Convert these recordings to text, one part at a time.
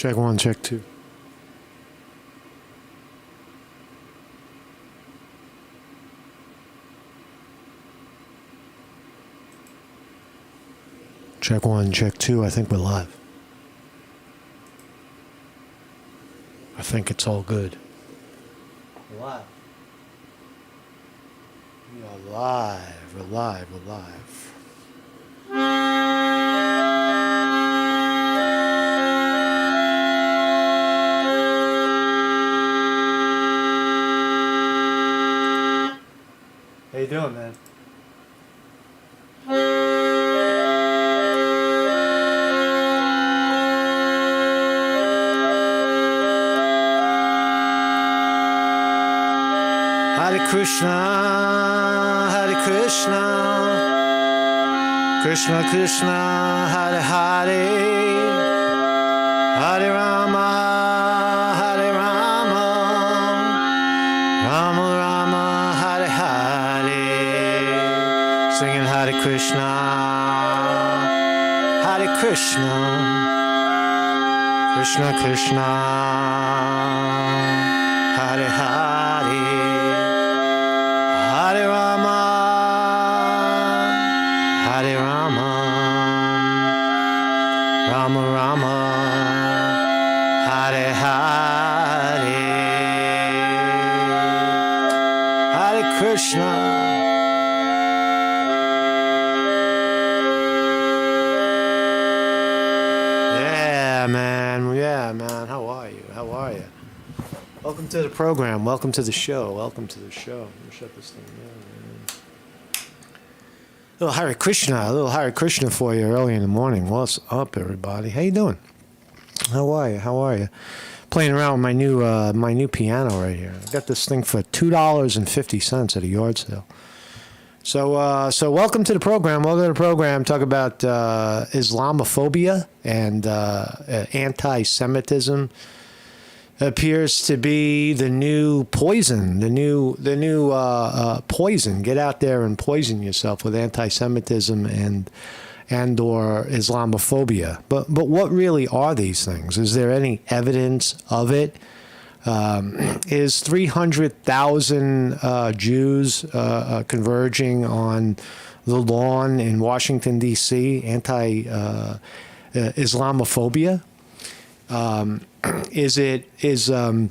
Check one, check two. Check one, check two. I think we're live. I think it's all good. We're live. We are live. We're live. We're live. How you doing, man? Hare Krishna, Hare Krishna, Krishna Krishna, Hare Hare, Hare Rama, Hare Rama, Rama Rama, Hare Hare. Singing Hare Krishna, Hare Krishna, Krishna Krishna, Hare Hare. Hare Rama, Hare Rama, Rama Rama, Hare Hare, Hare Krishna. Yeah, man. How are you? Welcome to the program. Welcome to the show. Let me shut this thing down. A little Hare Krishna for you early in the morning. What's up, everybody? How you doing? How are you? Playing around with my new piano right here. I got this thing for $2.50 at a yard sale. So welcome to the program. Talk about Islamophobia and anti-Semitism. Appears to be the new poison, the new poison. Get out there and poison yourself with anti-Semitism and or Islamophobia. But what really are these things? Is there any evidence of it? Is 300,000 Jews converging on the lawn in Washington, D.C., anti-Islamophobia? Is a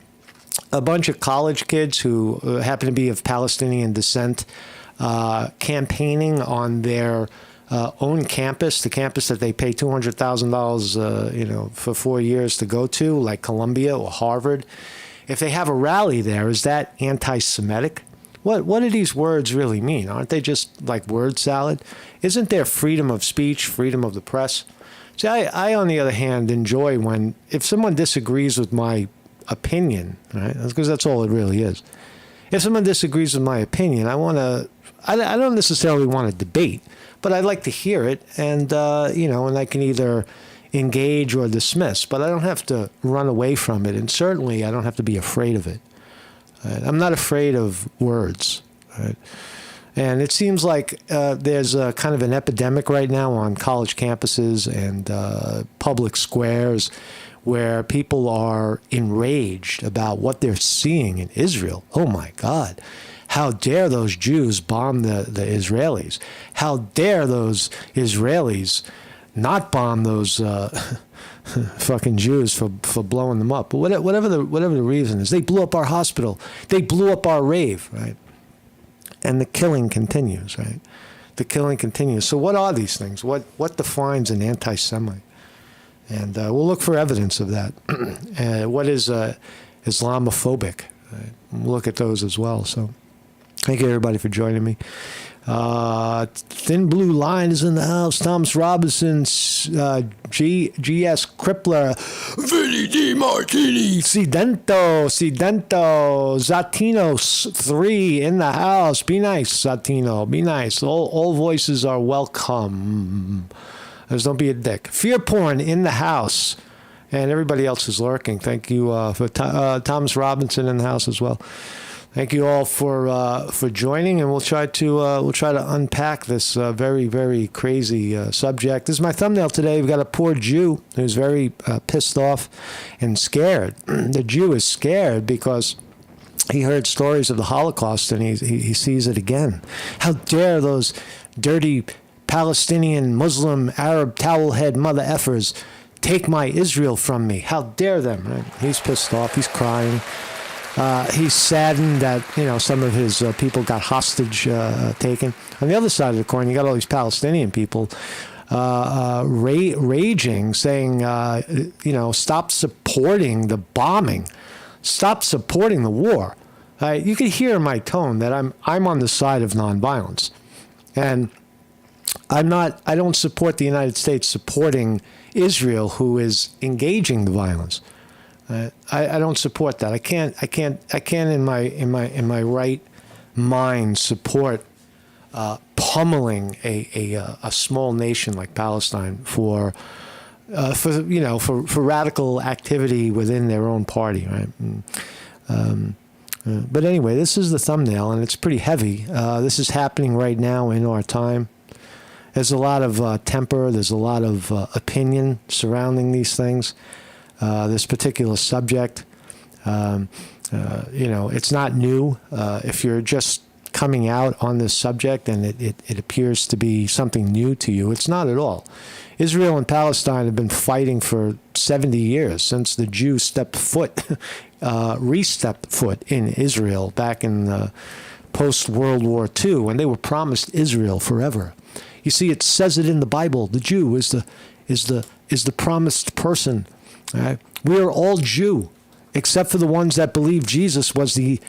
bunch of college kids who happen to be of Palestinian descent campaigning on their own campus, the campus that they pay $200,000, for 4 years to go to, like Columbia or Harvard? If they have a rally there, is that anti-Semitic? What do these words really mean? Aren't they just like word salad? Isn't there freedom of speech, freedom of the press? See, I, on the other hand, enjoy if someone disagrees with my opinion, right? Because that's all it really is. If someone disagrees with my opinion, I don't necessarily want to debate, but I'd like to hear it, and and I can either engage or dismiss, but I don't have to run away from it, and certainly I don't have to be afraid of it. Right? I'm not afraid of words, right? And it seems like there's a kind of an epidemic right now on college campuses and public squares where people are enraged about what they're seeing in Israel. Oh, my God. How dare those Jews bomb the Israelis? How dare those Israelis not bomb those fucking Jews for blowing them up? But whatever the reason is, they blew up our hospital. They blew up our rave, right? And the killing continues, right? The killing continues. So what are these things? What defines an anti-Semite? And we'll look for evidence of that. What is Islamophobic? Right? We'll look at those as well. So thank you, everybody, for joining me. Thin Blue Line is in the house. Thomas Robinson, G.S. Crippler, Vinny D. Martini, Sidento, Zatino 3 in the house. Be nice, Zatino. Be nice. All voices are welcome. Just don't be a dick. Fear Porn in the house. And everybody else is lurking. Thank you for Thomas Robinson in the house as well. Thank you all for joining, and we'll try to unpack this very, very crazy subject. This is my thumbnail today. We've got a poor Jew who's very pissed off and scared. The Jew is scared because he heard stories of the Holocaust, and he sees it again. How dare those dirty Palestinian, Muslim, Arab, towel-head mother effers take my Israel from me? How dare them? Right? He's pissed off. He's crying. He's saddened that, some of his people got hostage taken. On the other side of the coin, you got all these Palestinian people raging, saying, stop supporting the bombing. Stop supporting the war. You can hear in my tone that I'm on the side of nonviolence. And I don't support the United States supporting Israel, who is engaging the violence. I don't support that. I can't in my right mind support pummeling a small nation like Palestine for radical activity within their own party, right? But anyway, this is the thumbnail, and it's pretty heavy. This is happening right now in our time. There's a lot of temper. There's a lot of opinion surrounding these things. This particular subject, it's not new. If you're just coming out on this subject and it appears to be something new to you, it's not at all. Israel and Palestine have been fighting for 70 years since the Jews stepped foot in Israel back in post-World War II, when they were promised Israel forever. You see, it says it in the Bible. The Jew is the promised person. Right? We are all Jew, except for the ones that believe Jesus was the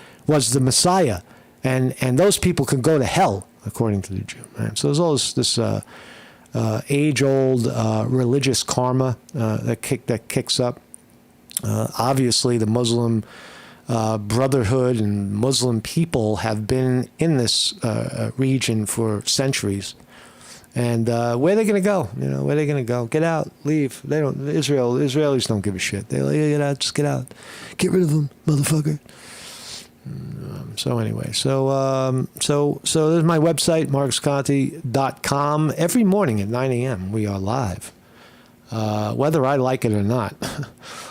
Messiah, and those people can go to hell, according to the Jew. Right? So there's all this age-old religious karma that kicks up. Obviously, the Muslim Brotherhood and Muslim people have been in this region for centuries. And where are they going to go? Where are they going to go? Get out, leave. They don't. Israelis don't give a shit. They like, get out, just get out, get rid of them, motherfucker. So anyway, so there's my website, marksconti.com. Every morning at 9 a.m. we are live, whether I like it or not.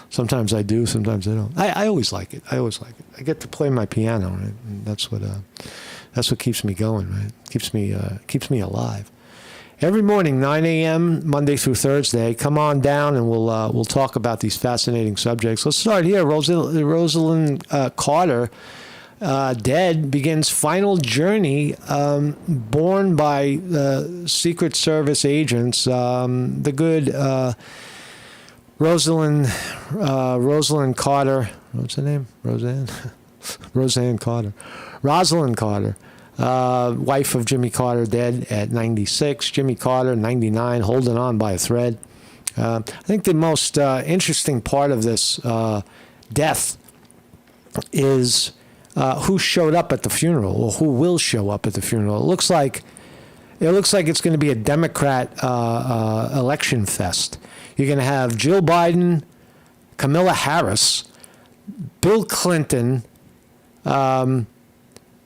Sometimes I do, sometimes I don't. I always like it. I get to play my piano, right? And that's what keeps me going, right? Keeps me alive. Every morning, 9 a.m., Monday through Thursday. Come on down, and we'll talk about these fascinating subjects. Let's start here. Rosalind Carter, dead, begins final journey, borne by Secret Service agents. The good Rosalind Carter. What's her name? Rosalind Carter. Wife of Jimmy Carter, dead at 96. Jimmy Carter, 99, holding on by a thread. I think the most interesting part of this death is who showed up at the funeral, or who will show up at the funeral. It looks like it's going to be a Democrat election fest. You're going to have Jill Biden, Kamala Harris, Bill Clinton,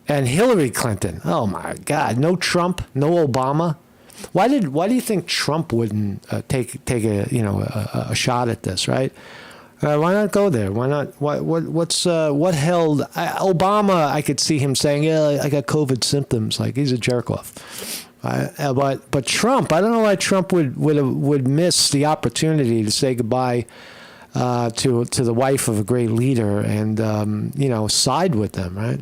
and Hillary Clinton. Oh my God! No Trump, no Obama. Why do you think Trump wouldn't take a shot at this? Right? Why not go there? Why not? What held Obama? I could see him saying, "Yeah, I got COVID symptoms." Like, he's a jerk off. But Trump, I don't know why Trump would miss the opportunity to say goodbye to the wife of a great leader and side with them, right?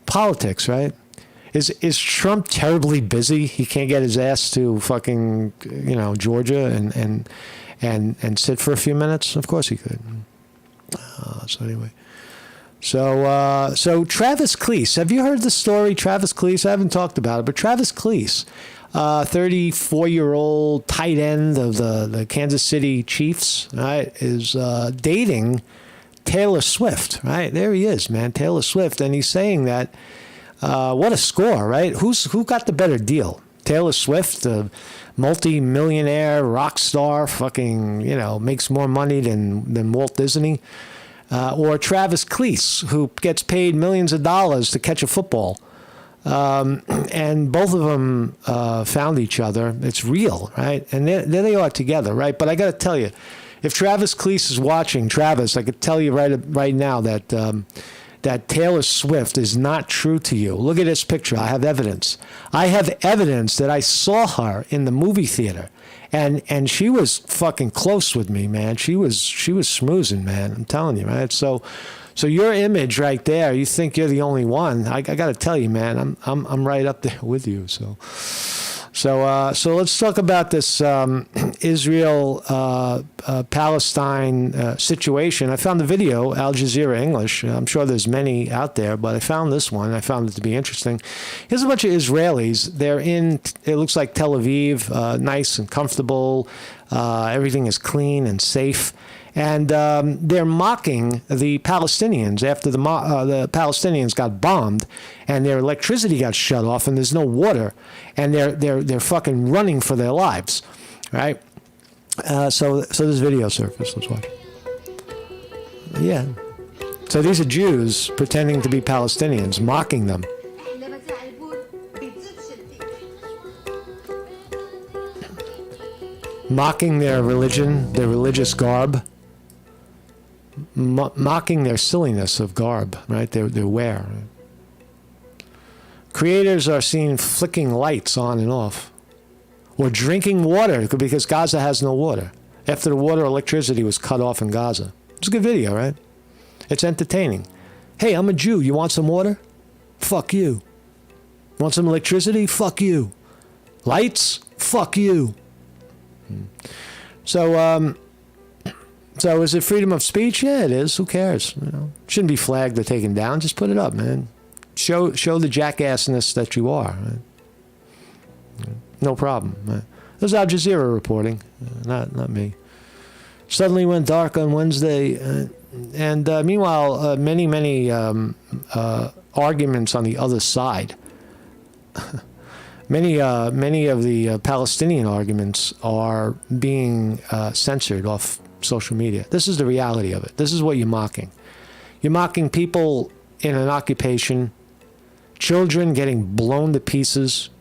Politics, right? Is Trump terribly busy? He can't get his ass to fucking Georgia and sit for a few minutes? Of course he could. So anyway, so Travis Cleese. Have you heard the story, Travis Cleese? I haven't talked about it, but Travis Cleese, 34-year-old tight end of the Kansas City Chiefs, right, is dating Taylor Swift, right? There he is, man, Taylor Swift. And he's saying that, what a score, right? Who got the better deal? Taylor Swift, the multi-millionaire rock star, fucking, makes more money than Walt Disney. or Travis Cleese, who gets paid millions of dollars to catch a football. And both of them found each other. It's real, right? And there they are together, right? But I got to tell you, if Travis Cleese is watching, Travis, I could tell you right now that that Taylor Swift is not true to you. Look at this picture. I have evidence. I have evidence that I saw her in the movie theater, and she was fucking close with me, man. She was schmoozing, man. I'm telling you, right? So your image right there, you think you're the only one. I got to tell you, man, I'm right up there with you. So let's talk about this Israel Palestine situation. I found the video, Al Jazeera English. I'm sure there's many out there, but I found this one. I found it to be interesting. Here's a bunch of Israelis. They're in, it looks like Tel Aviv, nice and comfortable. Everything is clean and safe. And they're mocking the Palestinians after the Palestinians got bombed and their electricity got shut off and there's no water, and they're fucking running for their lives, right? So this video surfaced. Let's watch. Yeah. So these are Jews pretending to be Palestinians, mocking them. Mocking their religion, their religious garb. Mocking their silliness of garb, right? Their wear. Creators are seen flicking lights on and off, or drinking water because Gaza has no water. After the water, electricity was cut off in Gaza. It's a good video, right? It's entertaining. Hey, I'm a Jew. You want some water? Fuck you. Want some electricity? Fuck you. Lights? Fuck you. So is it freedom of speech? Yeah, it is. Who cares? You know, shouldn't be flagged or taken down. Just put it up, man. Show the jackassness that you are. Right? No problem. Right? This is Al Jazeera reporting, not me. Suddenly went dark on Wednesday, and meanwhile, many arguments on the other side. Many of the Palestinian arguments are being censored off social media. This is the reality of it. This is what you're mocking. You're mocking people in an occupation, children getting blown to pieces,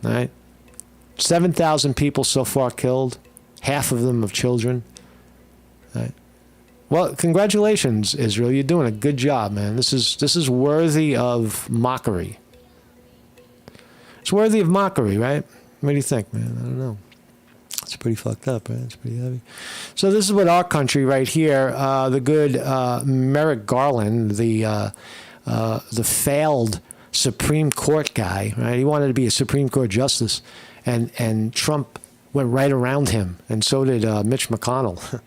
right? 7,000 people so far killed, half of them of children, right? Well, congratulations, Israel. You're doing a good job, man. This is worthy of mockery. It's worthy of mockery, right? What do you think, man? I don't know. It's pretty fucked up, right? It's pretty heavy. So this is what our country right here, the good Merrick Garland, the failed Supreme Court guy, right? He wanted to be a Supreme Court justice, and Trump went right around him, and so did Mitch McConnell.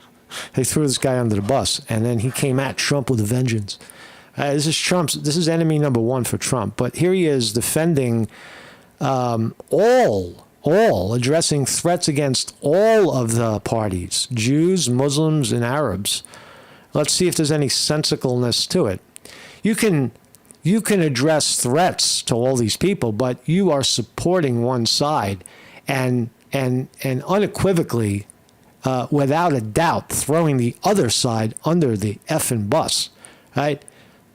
They threw this guy under the bus, and then he came at Trump with a vengeance. This is enemy number one for Trump. But here he is defending all addressing threats against all of the parties, Jews, Muslims, and Arabs. Let's see if there's any sensicalness to it. You can address threats to all these people, but you are supporting one side and unequivocally, without a doubt, throwing the other side under the effing bus, right?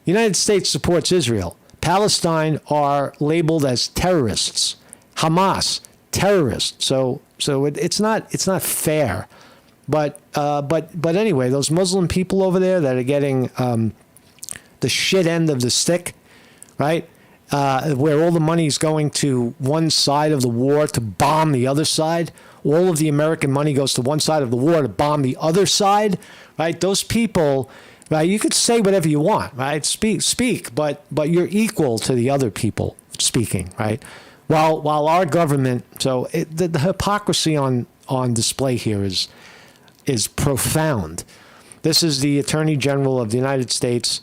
The United States supports Israel. Palestine are labeled as terrorists. Hamas, terrorists. So it's not fair. But anyway, those Muslim people over there that are getting the shit end of the stick, right? Where all the money is going to one side of the war to bomb the other side. All of the American money goes to one side of the war to bomb the other side, right? Those people, right? You could say whatever you want, right? Speak, but you're equal to the other people speaking, right? While our government, the hypocrisy on display here is profound. This is the Attorney General of the United States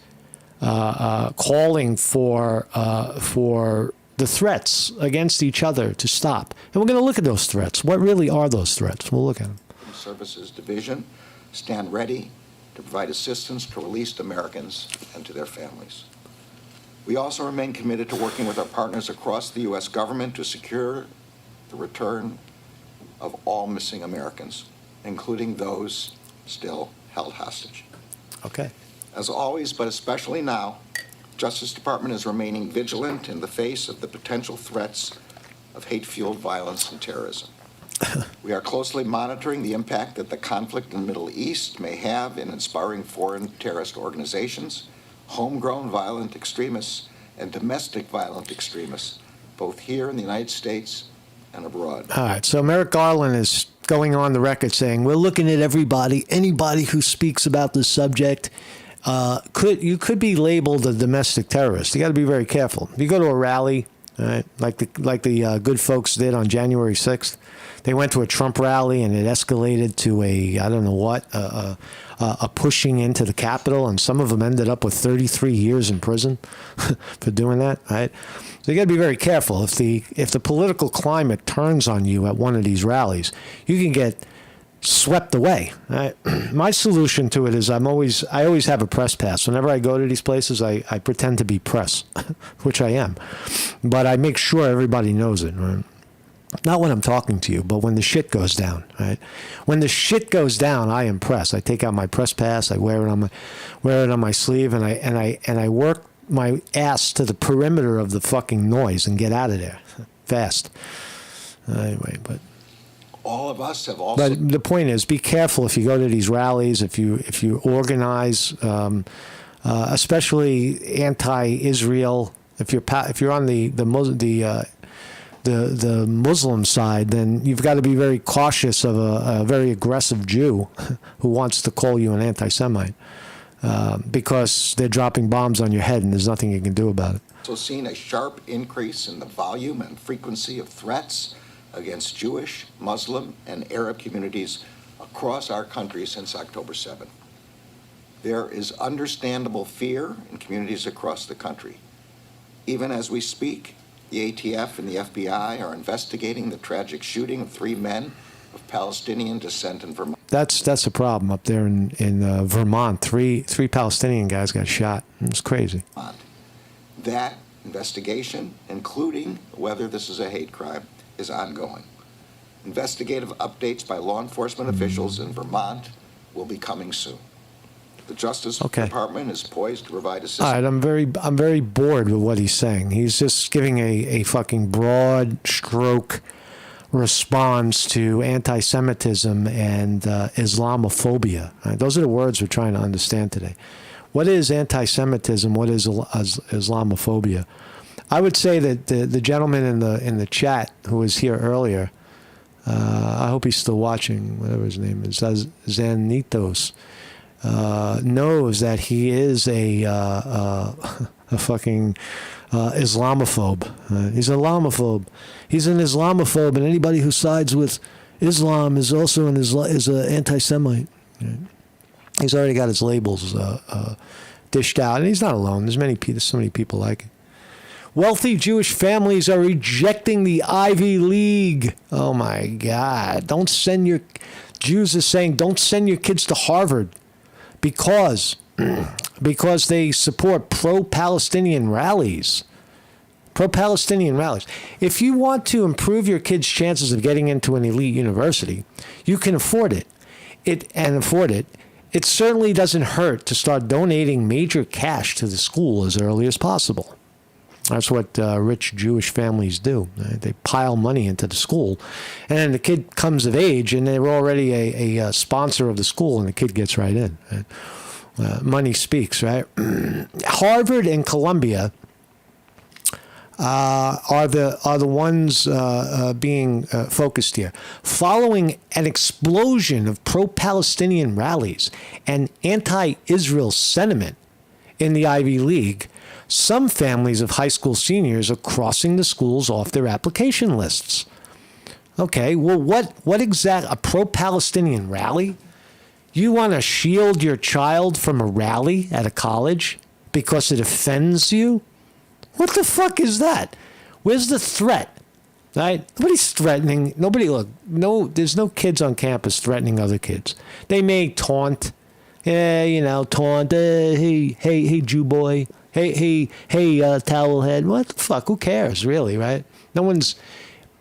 calling for the threats against each other to stop. And we're going to look at those threats. What really are those threats? We'll look at them. Services Division stand ready to provide assistance to released Americans and to their families. We also remain committed to working with our partners across the U.S. government to secure the return of all missing Americans, including those still held hostage. Okay. As always, but especially now, Justice Department is remaining vigilant in the face of the potential threats of hate-fueled violence and terrorism. We are closely monitoring the impact that the conflict in the Middle East may have in inspiring foreign terrorist organizations, homegrown violent extremists, and domestic violent extremists, both here in the United States and abroad. All right, so Merrick Garland is going on the record saying, we're looking at anybody who speaks about this subject. You could be labeled a domestic terrorist. You got to be very careful. If you go to a rally, right, like the good folks did on January 6th, they went to a Trump rally and it escalated to a pushing into the Capitol, and some of them ended up with 33 years in prison for doing that, right? So you got to be very careful. If the political climate turns on you at one of these rallies, you can get swept away. Right? My solution to it is I always have a press pass. Whenever I go to these places, I pretend to be press, which I am, but I make sure everybody knows it. Right? Not when I'm talking to you, but when the shit goes down. Right? When the shit goes down, I am press. I take out my press pass. I wear it on my sleeve, and I work my ass to the perimeter of the fucking noise and get out of there fast. Anyway, but all of us have also. But the point is, be careful if you go to these rallies, if you organize, especially anti-Israel. If you're on the Muslim side, then you've got to be very cautious of a very aggressive Jew who wants to call you an anti-Semite. Because they're dropping bombs on your head and there's nothing you can do about it. Also seen a sharp increase in the volume and frequency of threats against Jewish, Muslim, and Arab communities across our country since October 7th. There is understandable fear in communities across the country. Even as we speak, the ATF and the FBI are investigating the tragic shooting of 3 men of Palestinian descent in Vermont. That's a problem up there in Vermont. Three Palestinian guys got shot. It's crazy. That investigation, including whether this is a hate crime, is ongoing. Investigative updates by law enforcement officials in Vermont will be coming soon. The Justice Department is poised to provide assistance. All right, I'm very bored with what he's saying. He's just giving a fucking broad stroke response to anti-Semitism and Islamophobia. Right? Those are the words we're trying to understand today. What is anti-Semitism? What is Islamophobia? I would say that the gentleman in the chat who was here earlier, I hope he's still watching, whatever his name is, Zanitos, knows that he is a fucking Islamophobe. He's an Islamophobe. He's an Islamophobe, and anybody who sides with Islam is also an anti-Semite. He's already got his labels dished out, and he's not alone. There's so many people like it. Wealthy Jewish families are rejecting the Ivy League. Oh my God! Jews are saying don't send your kids to Harvard because they support pro-Palestinian rallies. Pro-Palestinian rallies. If you want to improve your kids' chances of getting into an elite university, you can afford it. It certainly doesn't hurt to start donating major cash to the school as early as possible. That's what rich Jewish families do. Right? They pile money into the school, and then the kid comes of age, and they're already a sponsor of the school, and the kid gets right in. Right? Money speaks, right? Harvard and Columbia are the ones being focused here. Following an explosion of pro-Palestinian rallies and anti-Israel sentiment in the Ivy League, some families of high school seniors are crossing the schools off their application lists. Okay, well, what a pro-Palestinian rally? You want to shield your child from a rally at a college because it offends you? What the fuck is that? Where's the threat? Right? Nobody's threatening. There's no kids on campus threatening other kids. They may taunt. Taunt. Hey, Jew boy. Hey, towel head. What the fuck? Who cares, really, right? No one's.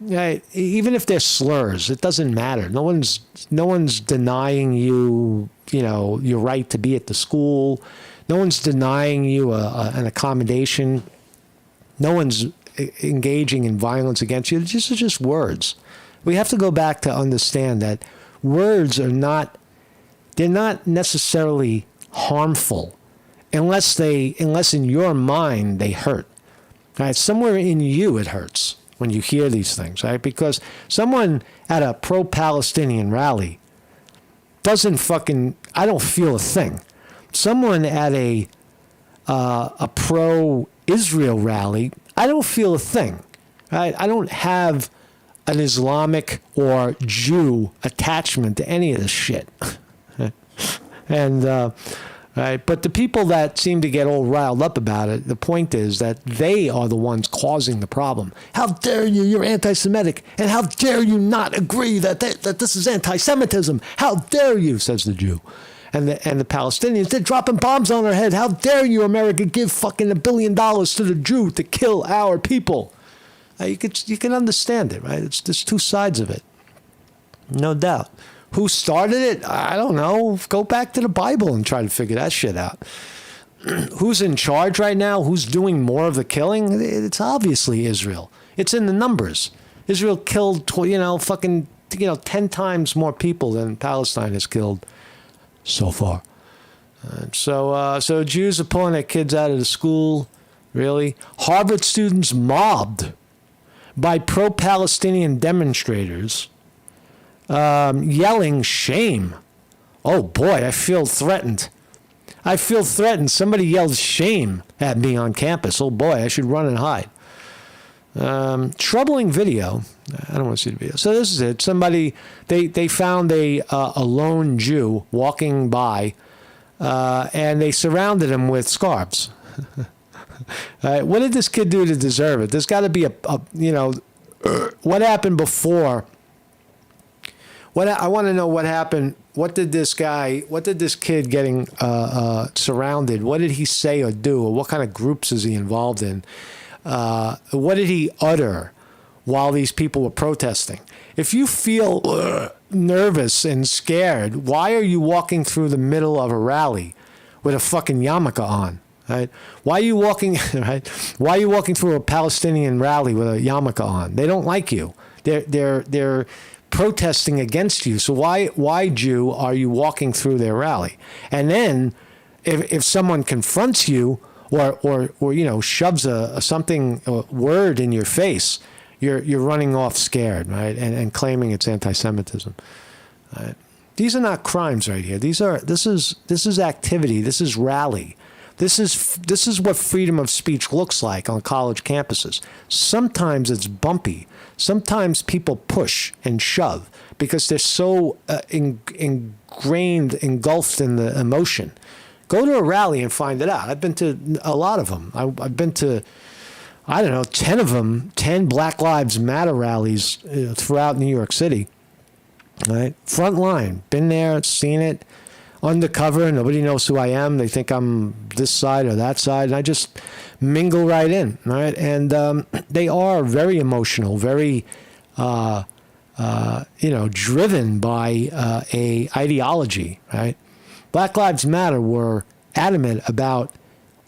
Right? Even if they're slurs, it doesn't matter. No one's denying you, your right to be at the school. No one's denying you an accommodation. No one's engaging in violence against you. It's just words. We have to go back to understand that words are not, they're not necessarily harmful unless in your mind they hurt. Right? Somewhere in you it hurts when you hear these things, right? Because someone at a pro-Palestinian rally doesn't fucking, I don't feel a thing. Someone at a pro-Israel rally, I don't feel a thing. Right? I don't have an Islamic or Jew attachment to any of this shit. And right, but the people that seem to get all riled up about it, the point is that they are the ones causing the problem. How dare you? You're anti-Semitic, and how dare you not agree that this is anti-Semitism? How dare you? Says the Jew. And the Palestinians, they're dropping bombs on our head. How dare you, America, give fucking $1 billion to the Jew to kill our people? You can understand it, right? There's two sides of it, no doubt. Who started it? I don't know. Go back to the Bible and try to figure that shit out. Who's in charge right now? Who's doing more of the killing? It's obviously Israel. It's in the numbers. Israel killed, 10 times more people than Palestine has killed so far. So Jews are pulling their kids out of the school. Really? Harvard students mobbed by pro-Palestinian demonstrators, yelling shame. Oh boy, I feel threatened. Somebody yelled shame at me on campus. Oh boy, I should run and hide. Troubling video. I don't want to see the video. So this is it. Somebody, they found a lone Jew walking by, and they surrounded him with scarves. What did this kid do to deserve it? There's got to be what happened before. I want to know what happened. What did this kid getting surrounded, what did he say or do? Or what kind of groups is he involved in? What did he utter while these people were protesting? If you feel nervous and scared, why are you walking through the middle of a rally with a fucking yarmulke on? Right? Why are you walking? Right? Why are you walking through a Palestinian rally with a yarmulke on? They don't like you. They're protesting against you. So why Jew are you walking through their rally? And then if someone confronts you or shoves a word in your face, you're running off scared, right? And claiming it's anti-Semitism. Right? These are not crimes right here. This is activity. This is rally. This is what freedom of speech looks like on college campuses. Sometimes it's bumpy. Sometimes people push and shove because they're so engulfed in the emotion. Go to a rally and find it out. I've been to a lot of them. I've been to, 10 of them, 10 Black Lives Matter rallies throughout New York City. Right? Front line. Been there, seen it. Undercover, nobody knows who I am. They think I'm this side or that side, and I just mingle right in, right? And they are very emotional, very, driven by a ideology, right? Black Lives Matter were adamant about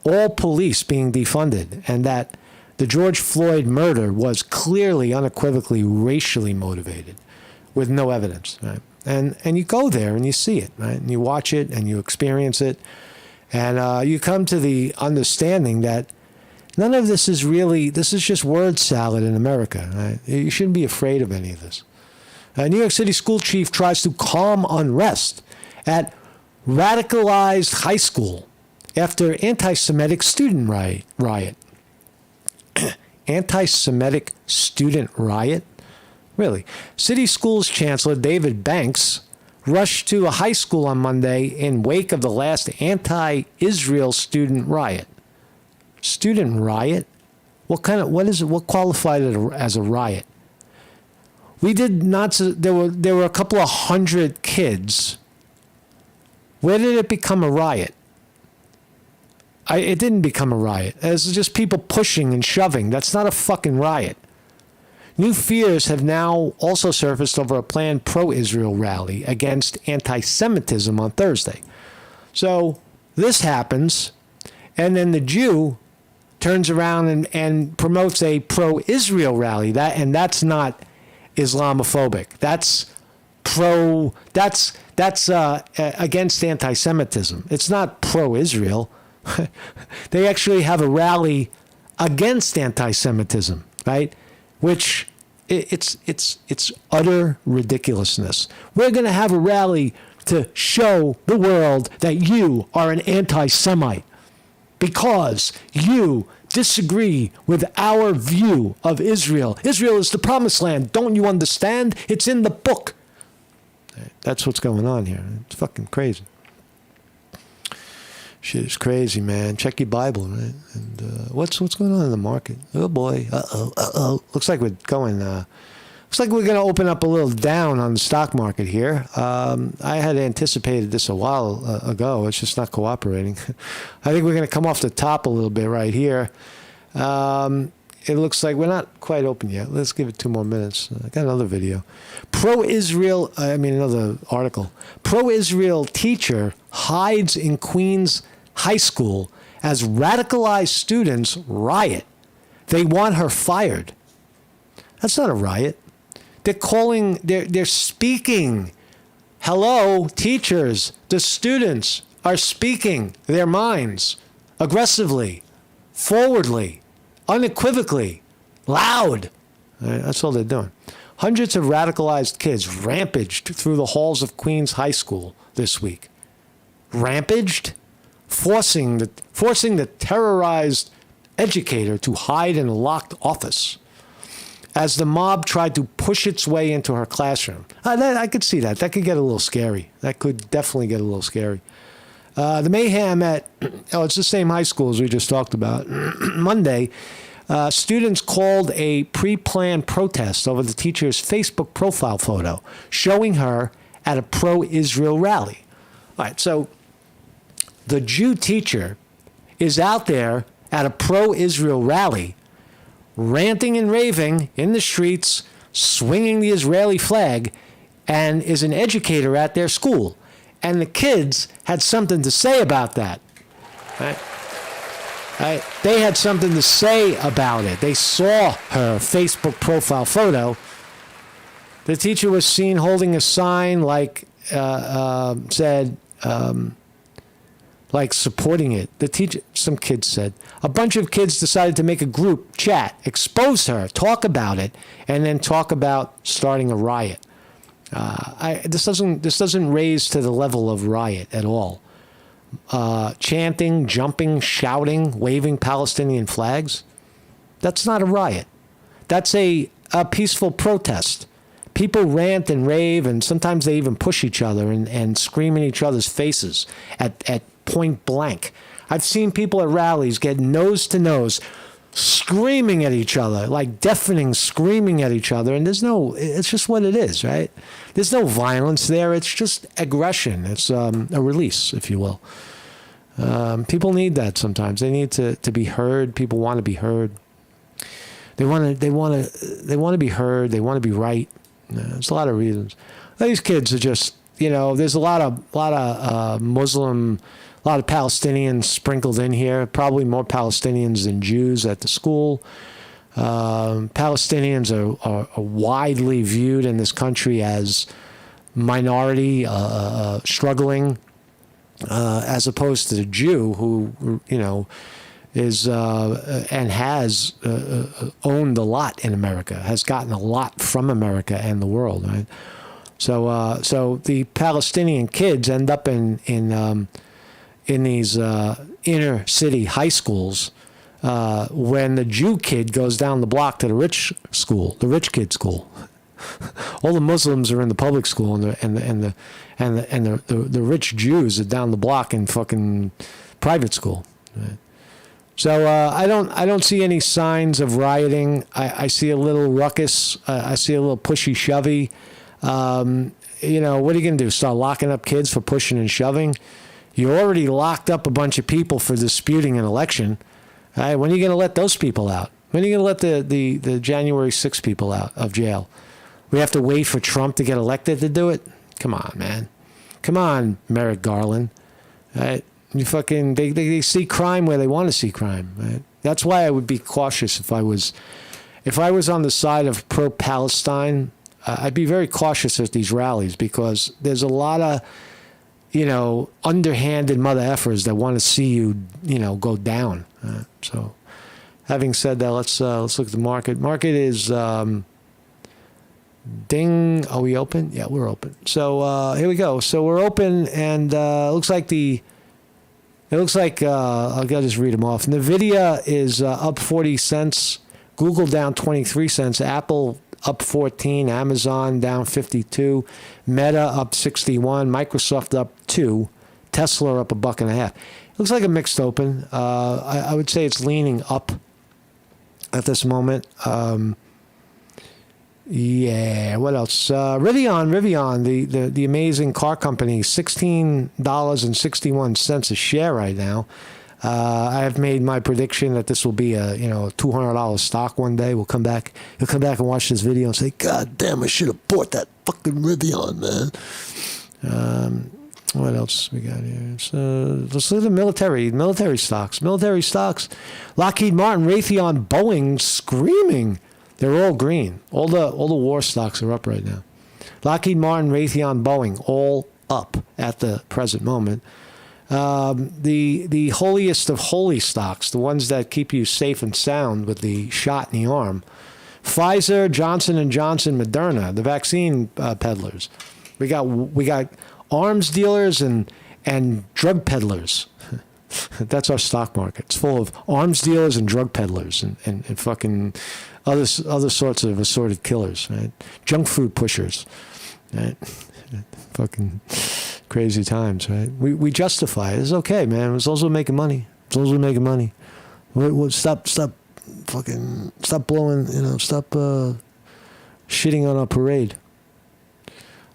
all police being defunded, and that the George Floyd murder was clearly, unequivocally, racially motivated, with no evidence, right? And you go there and you see it, right? And you watch it and you experience it. And you come to the understanding that none of this is just word salad in America, right? You shouldn't be afraid of any of this. New York City school chief tries to calm unrest at radicalized high school after anti-Semitic student riot. Anti-Semitic student riot? Really. City Schools Chancellor David Banks rushed to a high school on Monday in wake of the last anti-Israel student riot. Student riot? What qualified it as a riot? There were a couple of hundred kids. Where did it become a riot? It didn't become a riot. It was just people pushing and shoving. That's not a fucking riot. New fears have now also surfaced over a planned pro-Israel rally against anti-Semitism on Thursday. So this happens, and then the Jew turns around and promotes a pro-Israel rally. That's not Islamophobic. That's against anti-Semitism. It's not pro-Israel. They actually have a rally against anti-Semitism, right? Which it's utter ridiculousness. We're going to have a rally to show the world that you are an anti-Semite because you disagree with our view of Israel. Israel is the promised land. Don't you understand? It's in the book. That's what's going on here. It's fucking crazy. Shit is crazy, man. Check your Bible, right? And what's going on in the market? Oh boy. Looks like we're going. Looks like we're going to open up a little down on the stock market here. I had anticipated this a while ago. It's just not cooperating. I think we're going to come off the top a little bit right here. It looks like we're not quite open yet. Let's give it 2 more minutes. I got another video. Another article. Pro-Israel teacher hides in Queens High School as radicalized students riot. They want her fired. That's not a riot. They're speaking. Hello, teachers. The students are speaking their minds aggressively, forwardly, unequivocally, loud. That's all they're doing. Hundreds of radicalized kids rampaged through the halls of Queens High School this week. Rampaged? Forcing the terrorized educator to hide in a locked office as the mob tried to push its way into her classroom. I could see that. That could get a little scary. That could definitely get a little scary. The mayhem it's the same high school as we just talked about. Monday, students called a pre-planned protest over the teacher's Facebook profile photo showing her at a pro-Israel rally. All right, so the Jew teacher is out there at a pro-Israel rally, ranting and raving in the streets, swinging the Israeli flag, and is an educator at their school. And the kids had something to say about that. Right? They had something to say about it. They saw her Facebook profile photo. The teacher was seen holding a sign like supporting it. Some kids said. A bunch of kids decided to make a group chat, expose her, talk about it, and then talk about starting a riot. This doesn't raise to the level of riot at all. Chanting, jumping, shouting, waving Palestinian flags, that's not a riot. That's a peaceful protest. People rant and rave, and sometimes they even push each other and scream in each other's faces at point blank. I've seen people at rallies get nose to nose, screaming at each other, like deafening, screaming at each other. And it's just what it is, right? There's no violence there. It's just aggression. It's a release, if you will. People need that sometimes. They need to be heard. People want to be heard. They want to be heard. They want to be right. There's a lot of reasons. These kids are just, there's a lot of Muslim, a lot of Palestinians sprinkled in here, probably more Palestinians than Jews at the school. Palestinians are widely viewed in this country as minority, struggling, as opposed to the Jew who, is and has owned a lot in America, has gotten a lot from America and the world, right? So the Palestinian kids end up in these inner city high schools when the Jew kid goes down the block to the rich school, the rich kid school. All the Muslims are in the public school, and the rich Jews are down the block in fucking private school. Right? So I don't see any signs of rioting. I see a little ruckus. I see a little pushy shovey. What are you gonna do? Start locking up kids for pushing and shoving? You already locked up a bunch of people for disputing an election. Right? When are you going to let those people out? When are you going to let the January 6 people out of jail? We have to wait for Trump to get elected to do it? Come on, man. Come on, Merrick Garland. Right? They see crime where they want to see crime, right? That's why I would be cautious if I was on the side of pro-Palestine. I'd be very cautious at these rallies because there's a lot of, underhanded mother effers that want to see you, go down. So, having said that, let's look at the market. Market is ding. Are we open? Yeah, we're open. So here we go. So we're open, and I'll just read them off. NVIDIA is up 40 cents. Google down 23 cents. Apple up 14. Amazon down 52. Meta up 61. Microsoft up 2. Tesla up $1.50. Looks like a mixed open. I would say it's leaning up at this moment. Yeah, what else? Rivian, the amazing car company, $16.61 a share right now. I have made my prediction that this will be a $200 stock one day. You'll come back and watch this video and say, God damn, I should have bought that fucking Rivian, man. What else we got here? So let's look at the military stocks. Lockheed Martin, Raytheon, Boeing screaming. They're all green. All the war stocks are up right now. Lockheed Martin, Raytheon, Boeing, all up at the present moment. The holiest of holy stocks, the ones that keep you safe and sound with the shot in the arm. Pfizer, Johnson & Johnson, Moderna, the vaccine peddlers. We got arms dealers and drug peddlers. That's our stock market. It's full of arms dealers and drug peddlers and fucking other sorts of assorted killers, right? Junk food pushers, right? Fucking crazy times, right? We justify it. It's okay, man. It's also making money. Stop blowing, stop shitting on our parade.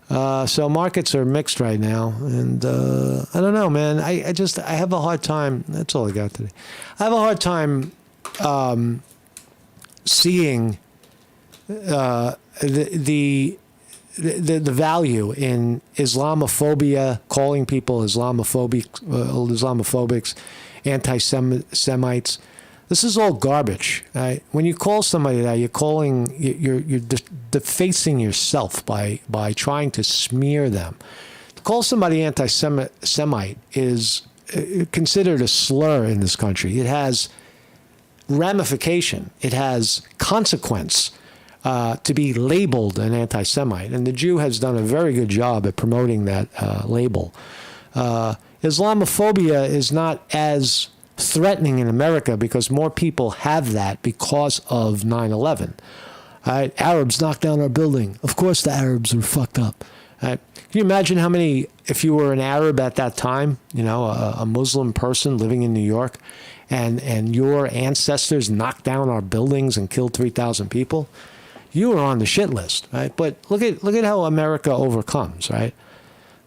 So markets are mixed right now, and I don't know, man. I have a hard time. That's all I got today. I have a hard time seeing the value in Islamophobia, calling people Islamophobics, anti-Semites. This is all garbage. Right? When you call somebody that, you're defacing yourself by trying to smear them. To call somebody anti-Semite is considered a slur in this country. It has ramification. It has consequence to be labeled an anti-Semite. And the Jew has done a very good job at promoting that label. Islamophobia is not as threatening in America because more people have that because of 9/11. Right? Arabs knocked down our building. Of course the Arabs are fucked up. Right? Can you imagine how many, if you were an Arab at that time, a Muslim person living in New York, and your ancestors knocked down our buildings and killed 3,000 people? You were on the shit list, right? But look at how America overcomes, right?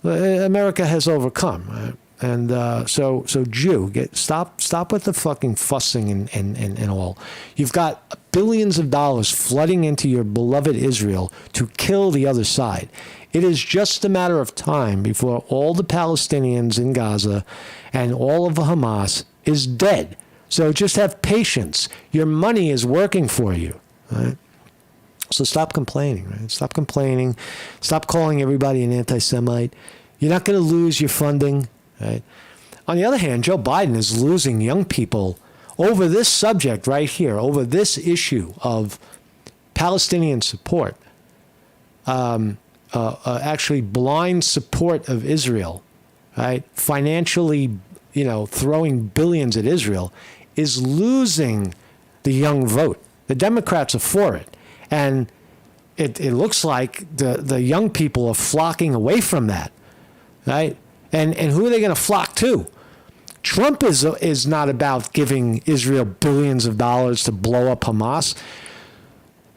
America has overcome, right? And so Jew, stop with the fucking fussing and all. You've got billions of dollars flooding into your beloved Israel to kill the other side. It is just a matter of time before all the Palestinians in Gaza and all of Hamas is dead. So just have patience. Your money is working for you, right? So stop complaining, right? Stop complaining. Stop calling everybody an anti-Semite. You're not going to lose your funding. Right. On the other hand, Joe Biden is losing young people over this subject right here, over this issue of Palestinian support, actually blind support of Israel, right? Financially, throwing billions at Israel, is losing the young vote. The Democrats are for it. And it looks like the young people are flocking away from that, right? And who are they going to flock to? Trump is not about giving Israel billions of dollars to blow up Hamas.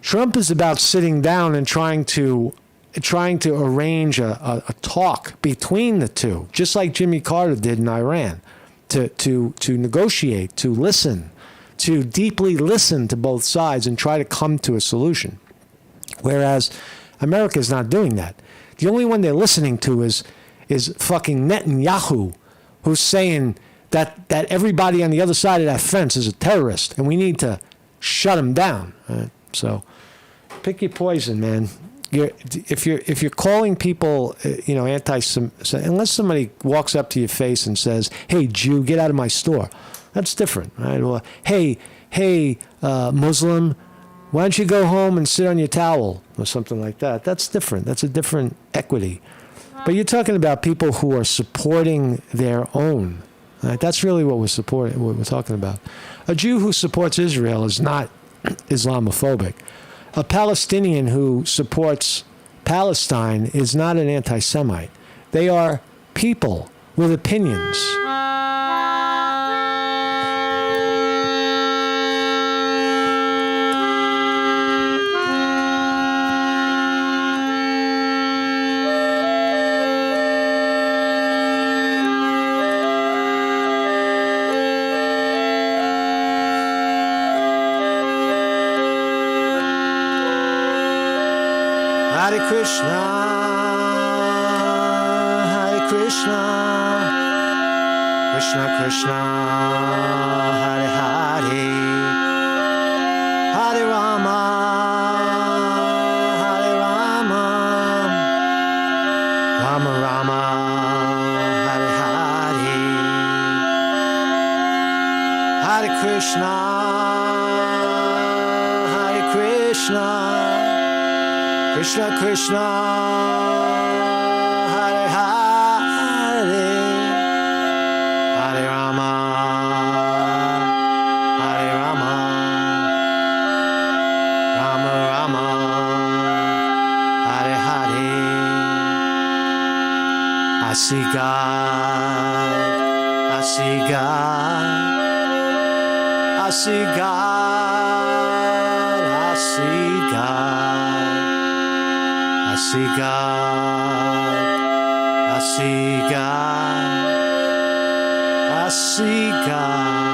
Trump is about sitting down and trying to arrange a talk between the two, just like Jimmy Carter did in Iran, to negotiate, to listen, to deeply listen to both sides and try to come to a solution. Whereas America is not doing that. The only one they're listening to is fucking Netanyahu, who's saying that everybody on the other side of that fence is a terrorist, and we need to shut them down. So pick your poison, man. If you're calling people, anti-Semitic, unless somebody walks up to your face and says, "Hey, Jew, get out of my store," that's different, right? Or, hey, Muslim, why don't you go home and sit on your towel or something like that? That's different. That's a different equity. But you're talking about people who are supporting their own. Right? That's really what we're talking about. A Jew who supports Israel is not Islamophobic. A Palestinian who supports Palestine is not an anti-Semite. They are people with opinions. Hare Krishna, Krishna Krishna, Hare Hare, Hare Rama, Rama Rama, Hare Hare, Hare Krishna, Krishna Krishna, Hare Hare, Hare Rama, Rama Rama, Hare Hare. I see God, I see God, I see God, I see God. I see God, I see God, I see God.